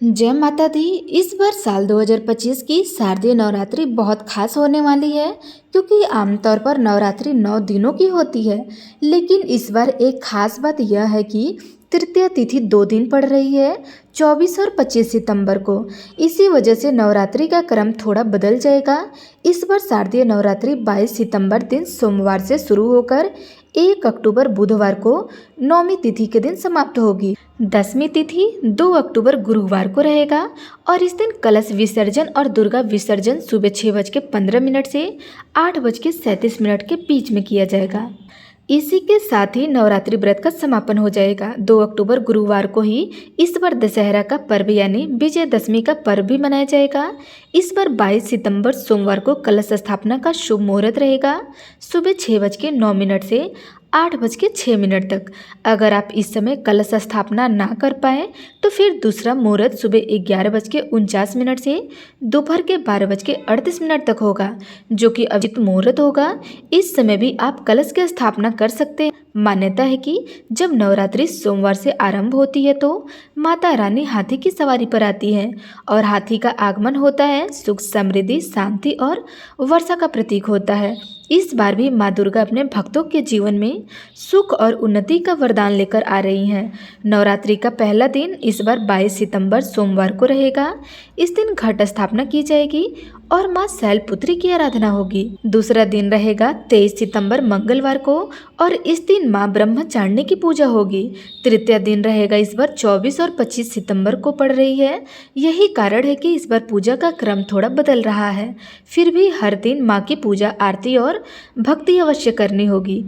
जय माता दी। इस बार साल 2025 की शारदीय नवरात्रि बहुत खास होने वाली है, क्योंकि आमतौर पर नवरात्रि 9 दिनों की होती है। लेकिन इस बार एक खास बात यह है कि तृतीया तिथि 2 दिन पड़ रही है, 24 और 25 सितंबर को। इसी वजह से नवरात्रि का क्रम थोड़ा बदल जाएगा। इस बार शारदीय नवरात्रि 22 सितंबर दिन सोमवार से शुरू होकर 1 अक्टूबर बुधवार को नौमी तिथि के दिन समाप्त होगी। 10वीं तिथि 2 अक्टूबर गुरुवार को रहेगा और इस दिन कलश विसर्जन और दुर्गा विसर्जन सुबह 6:15 से 8:37 के बीच में किया जाएगा। इसी के साथ ही नवरात्रि व्रत का समापन हो जाएगा। 2 अक्टूबर गुरुवार को ही इस बार दशहरा का पर्व यानी विजयदशमी का पर्व भी मनाया जाएगा। इस बार 22 सितंबर सोमवार को कलश स्थापना का शुभ मुहूर्त रहेगा, सुबह 6:09 से 8:06 तक। अगर आप इस समय कलश स्थापना ना कर पाए तो फिर दूसरा मुहूर्त सुबह 11:49 से दोपहर के 12:38 तक होगा, जो कि अभिजित मुहूर्त होगा। इस समय भी आप कलश की स्थापना कर सकते हैं। मान्यता है कि जब नवरात्रि सोमवार से आरंभ होती है तो माता रानी हाथी की सवारी पर आती है और हाथी का आगमन होता है सुख, समृद्धि, शांति और वर्षा का प्रतीक होता है। इस बार भी माँ दुर्गा अपने भक्तों के जीवन में सुख और उन्नति का वरदान लेकर आ रही हैं। नवरात्रि का पहला दिन इस बार 22 सितंबर सोमवार को रहेगा। इस दिन घट स्थापना की जाएगी और माँ शैलपुत्री की आराधना होगी। दूसरा दिन रहेगा 23 सितंबर मंगलवार को और इस दिन माँ ब्रह्मचारिणी की पूजा होगी। तृतीय दिन रहेगा इस बार 24 और 25 सितंबर को पड़ रही है। यही कारण है कि इस बार पूजा का क्रम थोड़ा बदल रहा है। फिर भी हर दिन माँ की पूजा, आरती और भक्ति अवश्य करनी होगी।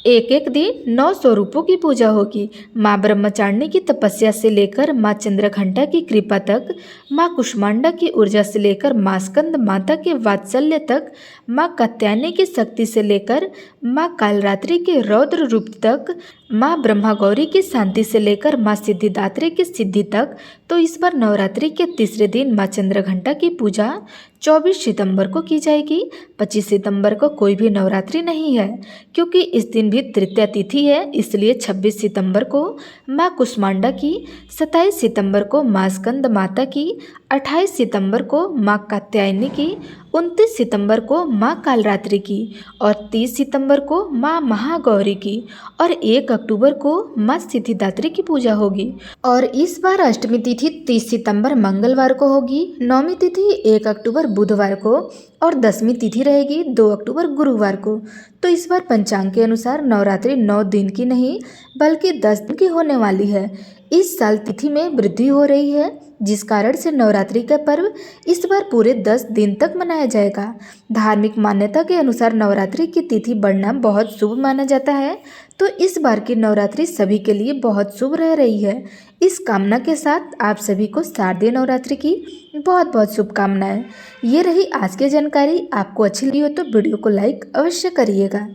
एक एक दिन 9 स्वरूपों की पूजा होगी। माँ ब्रह्मचारिणी की तपस्या से लेकर माँ चंद्रघंटा की कृपा तक, माँ कुष्मांडा की ऊर्जा से लेकर माँ स्कंद माता के वात्सल्य तक, माँ कात्यायनी की शक्ति से लेकर माँ कालरात्रि के रौद्र रूप तक, माँ ब्रह्मा गौरी की शांति से लेकर माँ सिद्धिदात्री की सिद्धि तक। तो इस बार नवरात्रि के तीसरे दिन माँ चंद्रघंटा की पूजा 24 सितंबर को की जाएगी। 25 सितंबर को कोई भी नवरात्रि नहीं है, क्योंकि इस दिन भी तृतीया तिथि है, इसलिए 26 सितंबर को माँ कुष्मांडा की, 27 सितंबर को माँ स्कंद माता की, 28 सितंबर को माँ कात्यायनी की, 29 सितंबर को माँ कालरात्रि की और 30 सितंबर को माँ महागौरी की और 1 अक्टूबर को माँ सिद्धिदात्री की पूजा होगी। और इस बार अष्टमी तिथि 30 सितंबर मंगलवार को होगी, नौमी तिथि 1 अक्टूबर बुधवार को और 10वीं तिथि रहेगी 2 अक्टूबर गुरुवार को। तो इस बार पंचांग के अनुसार नवरात्रि 9 दिन की नहीं बल्कि 10 दिन की होने वाली है। इस साल तिथि में वृद्धि हो रही है, जिस कारण से नवरात्रि का पर्व इस बार पूरे 10 दिन तक मनाया जाएगा। धार्मिक मान्यता के अनुसार नवरात्रि की तिथि बढ़ना बहुत शुभ माना जाता है, तो इस बार की नवरात्रि सभी के लिए बहुत शुभ रह रही है। इस कामना के साथ आप सभी को शारदीय नवरात्रि की बहुत बहुत शुभकामनाएं। ये रही आज की जानकारी। आपको अच्छी लगी हो तो वीडियो को लाइक अवश्य करिएगा।